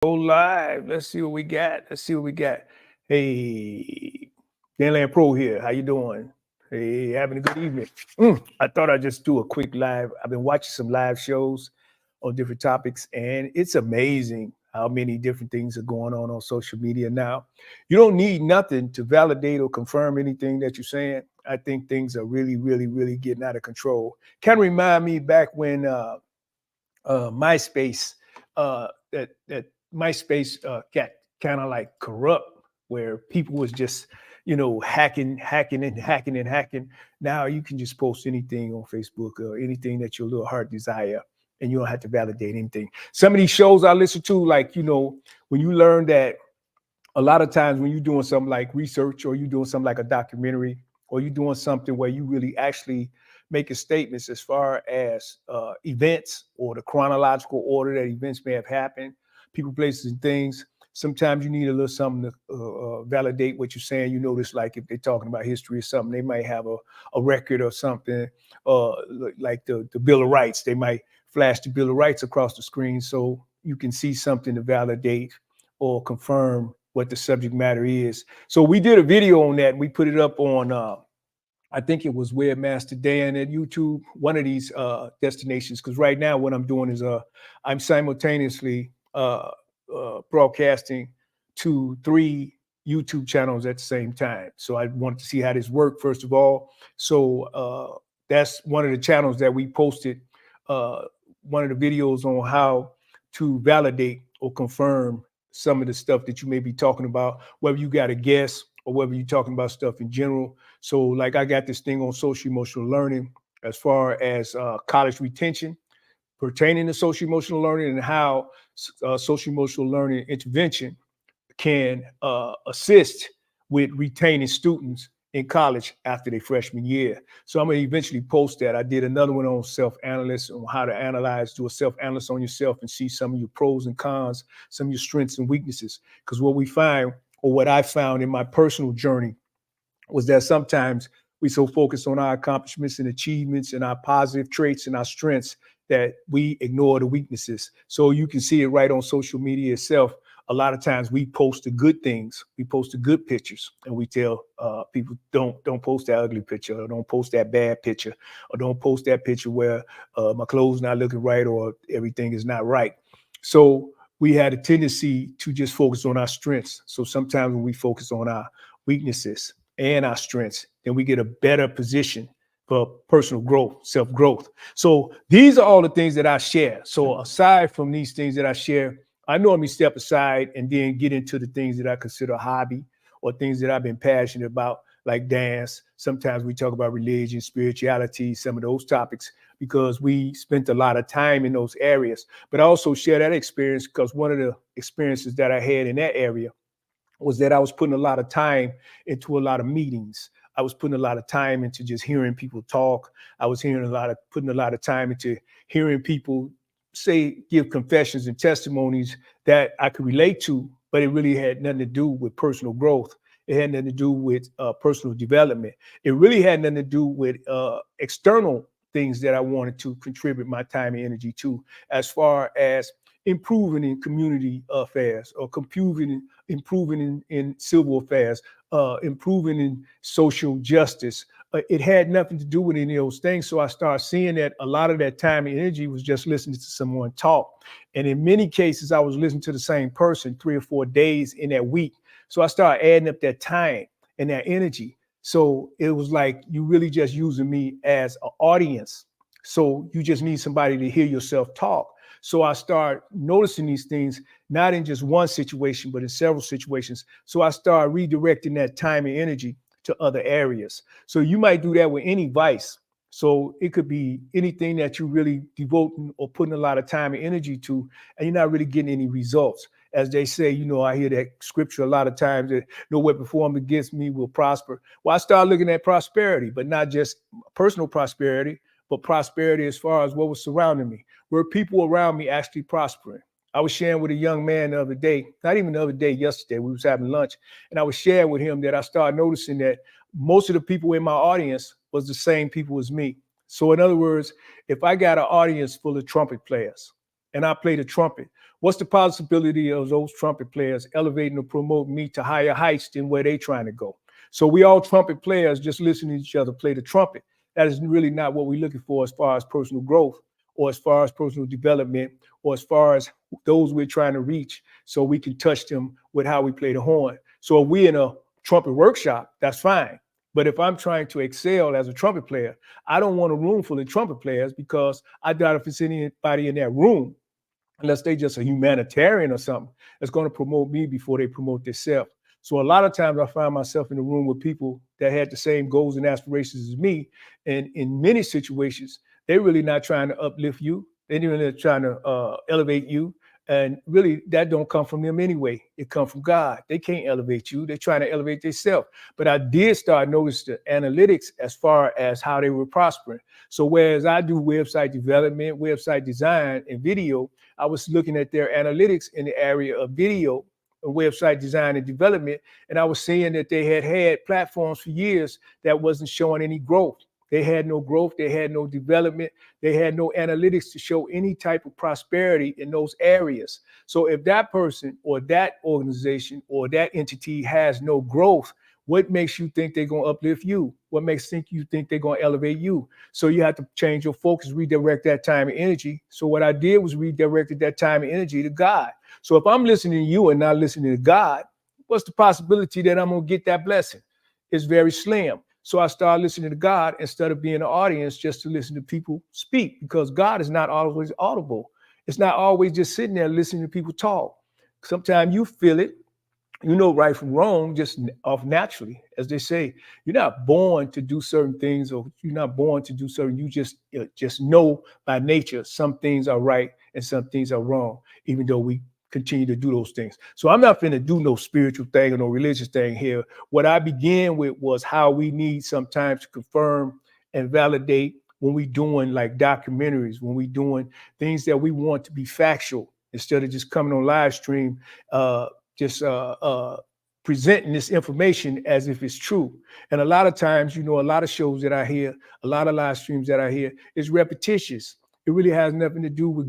Go live. Let's see what we got. Let's see what we got. Hey, Danland Pro here. How you doing? Hey, having a good evening. I thought I'd just do a quick live. I've been watching some live shows on different topics, and it's amazing how many different things are going on social media now. You don't need nothing to validate or confirm anything that you're saying. I think things are really, really, really getting out of control. Kind of remind me back when MySpace that MySpace got kind of like corrupt, where people was just hacking and hacking and hacking. Now you can just post anything on Facebook or anything that your little heart desire, and you don't have to validate anything. Some of these shows I listen to, like when you learn that a lot of times when you're doing something like research or you're doing something like a documentary or you're doing something where you really actually making statements as far as events or the chronological order that events may have happened, people, places, and things. Sometimes you need a little something to validate what you're saying. You notice, like if they're talking about history or something, they might have a record or something, like the Bill of Rights. They might flash the Bill of Rights across the screen so you can see something to validate or confirm what the subject matter is. So we did a video on that. And we put it up on, I think it was Webmaster Dan at YouTube, one of these destinations. Because right now what I'm doing is I'm simultaneously broadcasting to 3 YouTube channels at the same time. So I wanted to see how this worked, first of all. So that's one of the channels that we posted, one of the videos on how to validate or confirm some of the stuff that you may be talking about, whether you got a guess or whether you're talking about stuff in general. So like I got this thing on social emotional learning as far as college retention pertaining to social emotional learning and how social emotional learning intervention can assist with retaining students in college after their freshman year. So I'm gonna eventually post that. I did another one on self-analysis, on how to analyze, do a self-analysis on yourself and see some of your pros and cons, some of your strengths and weaknesses. Because what we find, or what I found in my personal journey, was that sometimes we so focus on our accomplishments and achievements and our positive traits and our strengths that we ignore the weaknesses. So you can see it right on social media itself. A lot of times we post the good things, we post the good pictures, and we tell people don't post that ugly picture, or don't post that bad picture, or don't post that picture where my clothes not looking right or everything is not right. So we had a tendency to just focus on our strengths. So sometimes when we focus on our weaknesses and our strengths, then we get a better position for personal growth, self-growth. So these are all the things that I share. So aside from these things that I share, I normally step aside and then get into the things that I consider a hobby or things that I've been passionate about, like dance. Sometimes we talk about religion, spirituality, some of those topics, because we spent a lot of time in those areas. But I also share that experience because one of the experiences that I had in that area was that I was putting a lot of time into a lot of meetings. I was putting a lot of time into just hearing people talk. I was putting a lot of time into hearing people give confessions and testimonies that I could relate to, but it really had nothing to do with personal growth. It had nothing to do with personal development. It really had nothing to do with external things that I wanted to contribute my time and energy to, as far as improving in community affairs or improving in civil affairs, improving in social justice. It had nothing to do with any of those things. So I started seeing that a lot of that time and energy was just listening to someone talk. And in many cases, I was listening to the same person 3 or 4 days in that week. So I started adding up that time and that energy. So it was like you really just using me as an audience. So you just need somebody to hear yourself talk. So I start noticing these things, not in just one situation, but in several situations. So I start redirecting that time and energy to other areas. So you might do that with any vice. So it could be anything that you really devoting or putting a lot of time and energy to, and you're not really getting any results. As they say, I hear that scripture a lot of times that no weapon formed against me will prosper. Well, I start looking at prosperity, but not just personal prosperity, but prosperity as far as what was surrounding me. Were people around me actually prospering? I was sharing with a young man the other day, not even the other day, yesterday, we was having lunch, and I was sharing with him that I started noticing that most of the people in my audience was the same people as me. So in other words, if I got an audience full of trumpet players and I play the trumpet, What's the possibility of those trumpet players elevating or promoting me to higher heights than where they trying to go? So we all trumpet players just listening to each other play the trumpet. That is really not what we're looking for as far as personal growth or as far as personal development or as far as those we're trying to reach so we can touch them with how we play the horn. So if we in a trumpet workshop, that's fine. But if I'm trying to excel as a trumpet player, I don't want a room full of trumpet players because I doubt if it's anybody in that room, unless they just a humanitarian or something, that's going to promote me before they promote themselves. So a lot of times I find myself in the room with people that had the same goals and aspirations as me. And in many situations, they're really not trying to uplift you. They're really trying to elevate you. And really, that don't come from them anyway. It comes from God. They can't elevate you. They're trying to elevate themselves. But I did start noticing the analytics as far as how they were prospering. So whereas I do website development, website design, and video, I was looking at their analytics in the area of video, website design and development, and I was seeing that they had platforms for years that wasn't showing any growth. They had no growth, they had no development, they had no analytics to show any type of prosperity in those areas. So if that person or that organization or that entity has no growth, what makes you think they're going to uplift you? What makes you think they're going to elevate you? So you have to change your focus, redirect that time and energy. So what I did was redirected that time and energy to God. So if I'm listening to you and not listening to God, what's the possibility that I'm going to get that blessing? It's very slim. So I started listening to God instead of being an audience just to listen to people speak, because God is not always audible. It's not always just sitting there listening to people talk. Sometimes you feel it, you know right from wrong just off naturally. As they say, you're not born to do certain things, or you're not born to do certain, you just know by nature some things are right and some things are wrong, even though we continue to do those things. So I'm not finna do no spiritual thing or no religious thing here. What I began with was how we need sometimes to confirm and validate when we doing like documentaries, when we doing things that we want to be factual, instead of just coming on live stream, presenting this information as if it's true. And a lot of times, a lot of shows that I hear, a lot of live streams that I hear is repetitious. It really has nothing to do with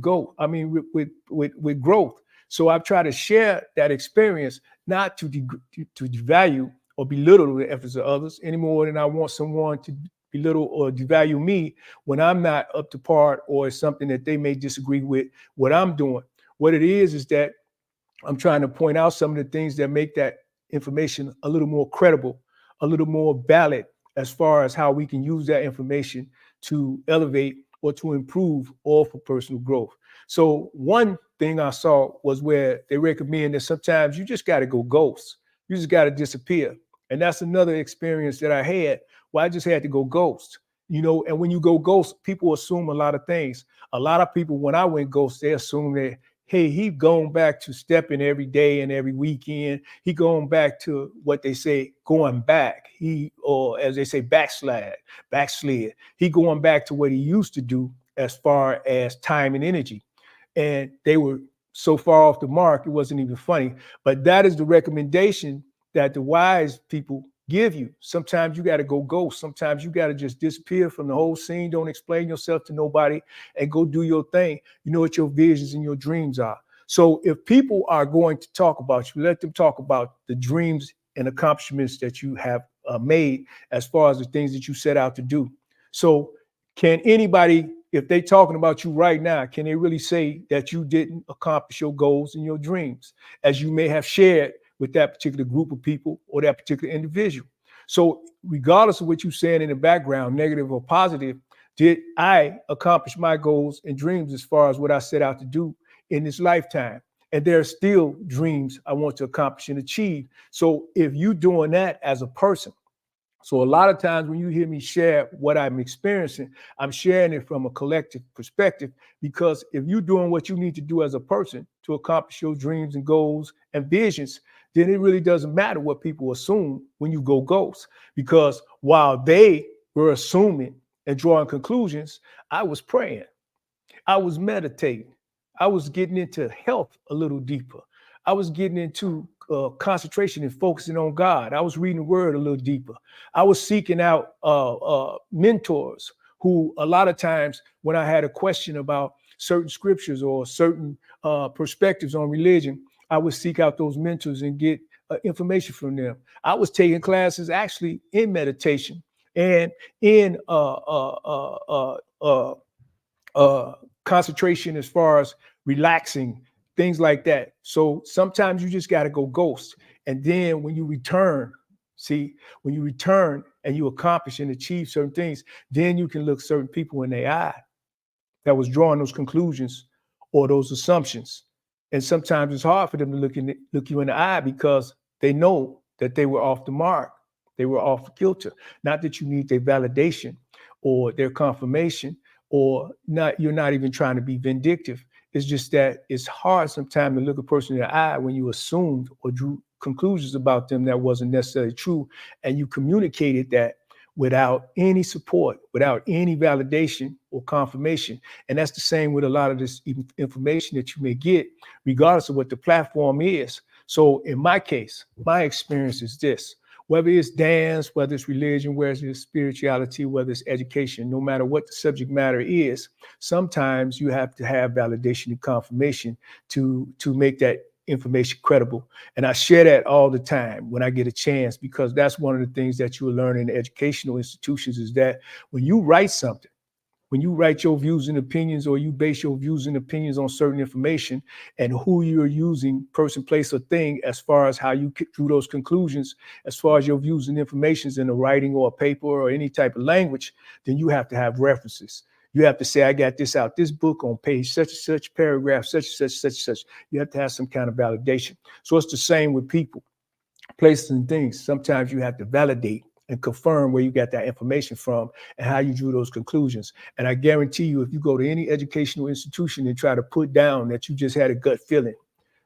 with growth. So I've tried to share that experience, not to devalue or belittle the efforts of others any more than I want someone to belittle or devalue me when I'm not up to par, or it's something that they may disagree with what I'm doing. What it is that I'm trying to point out some of the things that make that information a little more credible, a little more valid, as far as how we can use that information to elevate or to improve or for personal growth. So one thing I saw was where they recommend that sometimes you just got to go ghost. You just got to disappear. And that's another experience that I had where I just had to go ghost. And when you go ghost, people assume a lot of things. A lot of people, when I went ghost, they assume that, hey, he going back to stepping every day and every weekend. He going back to what they say, going back. Or as they say, backslid. He going back to what he used to do as far as time and energy. And they were so far off the mark, it wasn't even funny. But that is the recommendation that the wise people give you. Sometimes you got to go ghost. Sometimes you got to just disappear from the whole scene. Don't explain yourself to nobody and go do your thing. You know what your visions and your dreams are. So if people are going to talk about you, let them talk about the dreams and accomplishments that you have made as far as the things that you set out to do. So can anybody, if they talking about you right now, can they really say that you didn't accomplish your goals and your dreams as you may have shared with that particular group of people or that particular individual? So regardless of what you're saying in the background, negative or positive, did I accomplish my goals and dreams as far as what I set out to do in this lifetime? And there are still dreams I want to accomplish and achieve. So if you're doing that as a person, so a lot of times when you hear me share what I'm experiencing, I'm sharing it from a collective perspective, because if you're doing what you need to do as a person to accomplish your dreams and goals and visions, then it really doesn't matter what people assume when you go ghost. Because while they were assuming and drawing conclusions, I was praying. I was meditating. I was getting into health a little deeper. I was getting into concentration and focusing on God. I was reading the word a little deeper. I was seeking out mentors who, a lot of times when I had a question about certain scriptures or certain perspectives on religion, I would seek out those mentors and get information from them. I was taking classes actually in meditation and in concentration as far as relaxing, things like that. So sometimes you just got to go ghost. And then when you return, see, when you return and you accomplish and achieve certain things, then you can look certain people in their eye that was drawing those conclusions or those assumptions. And sometimes it's hard for them to look you in the eye because they know that they were off the mark. They were off kilter. Not that you need their validation or their confirmation, or not, you're not even trying to be vindictive. It's just that it's hard sometimes to look a person in the eye when you assumed or drew conclusions about them that wasn't necessarily true, and you communicated that without any support, without any validation or confirmation. And that's the same with a lot of this information that you may get, regardless of what the platform is. So in my case, my experience is this: whether it's dance, whether it's religion, whether it's spirituality, whether it's education, no matter what the subject matter is, sometimes you have to have validation and confirmation to make that information credible. And I share that all the time when I get a chance, because that's one of the things that you will learn in educational institutions, is that when you write something, when you write your views and opinions, or you base your views and opinions on certain information and who you're using, person, place, or thing, as far as how you drew those conclusions, as far as your views and informations in a writing or a paper or any type of language, then you have to have references. You have to say, I got this out this book on page such and such, paragraph such and such, such and such. You have to have some kind of validation. So it's the same with people, places, and things. Sometimes you have to validate and confirm where you got that information from and how you drew those conclusions. And I guarantee you, if you go to any educational institution and try to put down that you just had a gut feeling,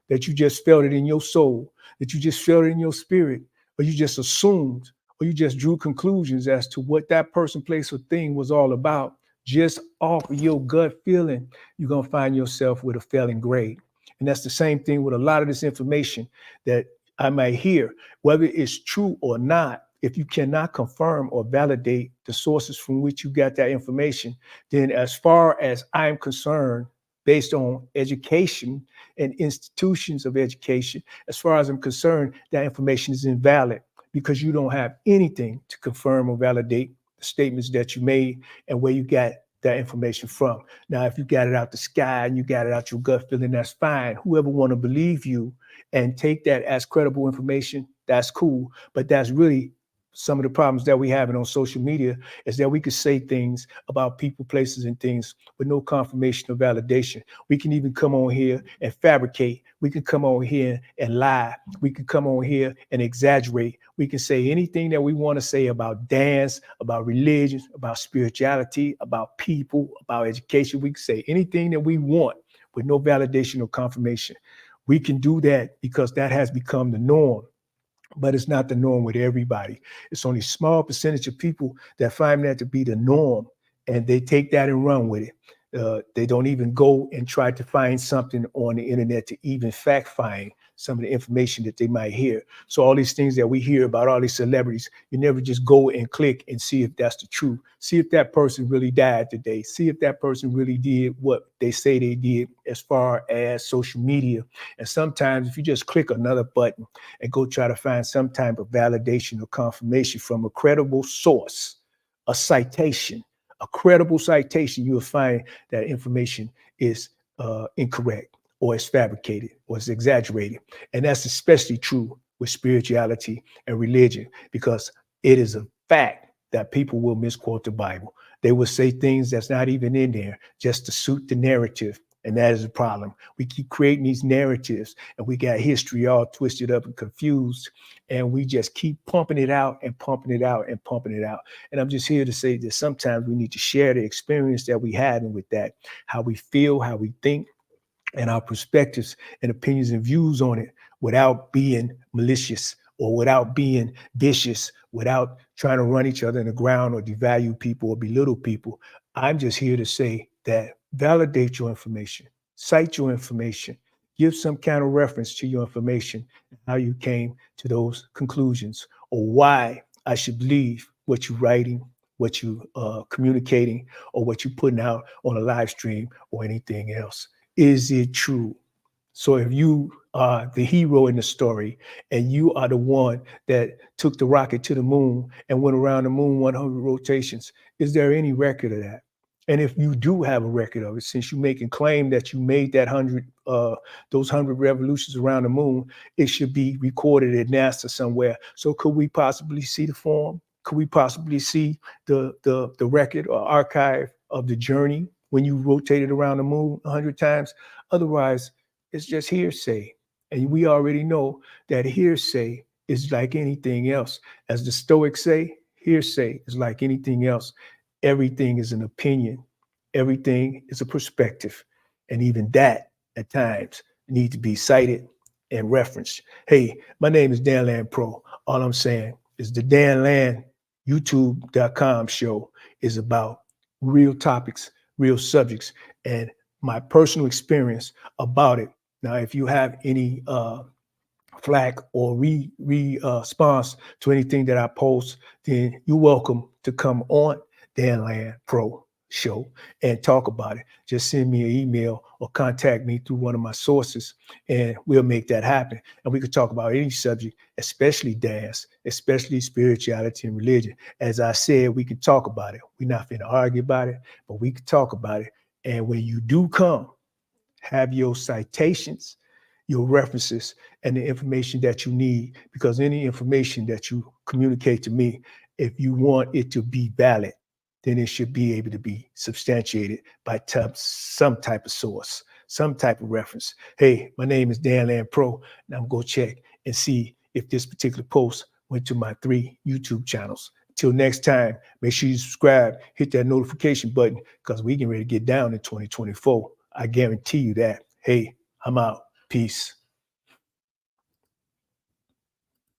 that you just felt it in your soul, that you just felt it in your spirit, or you just assumed, or you just drew conclusions as to what that person, place, or thing was all about, just off of your gut feeling, you're going to find yourself with a failing grade. And that's the same thing with a lot of this information that I might hear, whether it's true or not. If you cannot confirm or validate the sources from which you got that information, then as far as I'm concerned, based on education and institutions of education, as far as I'm concerned, that information is invalid, because you don't have anything to confirm or validate the statements that you made and where you got that information from. Now, if you got it out the sky and you got it out your gut feeling, that's fine. Whoever want to believe you and take that as credible information, that's cool. But that's really some of the problems that we have on social media, is that we could say things about people, places, and things with no confirmation or validation. We can even come on here and fabricate. We can come on here and lie. We can come on here and exaggerate. We can say anything that we want to say about dance, about religion, about spirituality, about people, about education. We can say anything that we want with no validation or confirmation. We can do that because that has become the norm. But it's not the norm with everybody. It's only a small percentage of people that find that to be the norm, and they take that and run with it. They don't even go and try to find something on the internet to even fact find some of the information that they might hear. So all these things that we hear about all these celebrities, you never just go and click and see if that's the truth. See if that person really died today. See if that person really did what they say they did as far as social media. And sometimes if you just click another button and go try to find some type of validation or confirmation from a credible source, a citation, a credible citation, you'll find that information is incorrect, or it's fabricated, or it's exaggerated. And that's especially true with spirituality and religion, because it is a fact that people will misquote the Bible. They will say things that's not even in there just to suit the narrative. And that is a problem. We keep creating these narratives, and we got history all twisted up and confused, and we just keep pumping it out and pumping it out and pumping it out. And I'm just here to say that sometimes we need to share the experience that we had with that, how we feel, how we think, and our perspectives and opinions and views on it, without being malicious or without being vicious, without trying to run each other in the ground or devalue people or belittle people. I'm just here to say that validate your information, cite your information, give some kind of reference to your information, how you came to those conclusions, or why I should believe what you're writing what you communicating or what you putting out on a live stream or anything else. Is it true? So if you are the hero in the story and you are the one that took the rocket to the moon and went around the moon 100 rotations, is there any record of that? And if you do have a record of it, since you're making claim that you made that those 100 revolutions around the moon, it should be recorded at NASA somewhere. So could we possibly see the form? Could we possibly see the record or archive of the journey when you rotated around the moon 100 times? Otherwise, it's just hearsay. And we already know that hearsay is like anything else. As the Stoics say, hearsay is like anything else. Everything is an opinion. Everything is a perspective. And even that, at times, needs to be cited and referenced. Hey, my name is Dan Land Pro. All I'm saying is the Dan Land YouTube.com show is about real topics, real subjects, and my personal experience about it. Now, if you have any flack or response to anything that I post, then you're welcome to come on Dan Land Pro show and talk about it. Just send me an email or contact me through one of my sources and we'll make that happen. And we could talk about any subject, especially dance, especially spirituality and religion. As I said, we can talk about it. We're not going to argue about it, but we can talk about it. And when you do come, have your citations, your references, and the information that you need, because any information that you communicate to me, if you want it to be valid, then it should be able to be substantiated by some type of source, some type of reference. Hey, my name is Dan Land Pro, and I'm going to check and see if this particular post went to my 3 YouTube channels. Till next time, make sure you subscribe, hit that notification button, because we getting ready to get down in 2024. I guarantee you that. Hey, I'm out. Peace.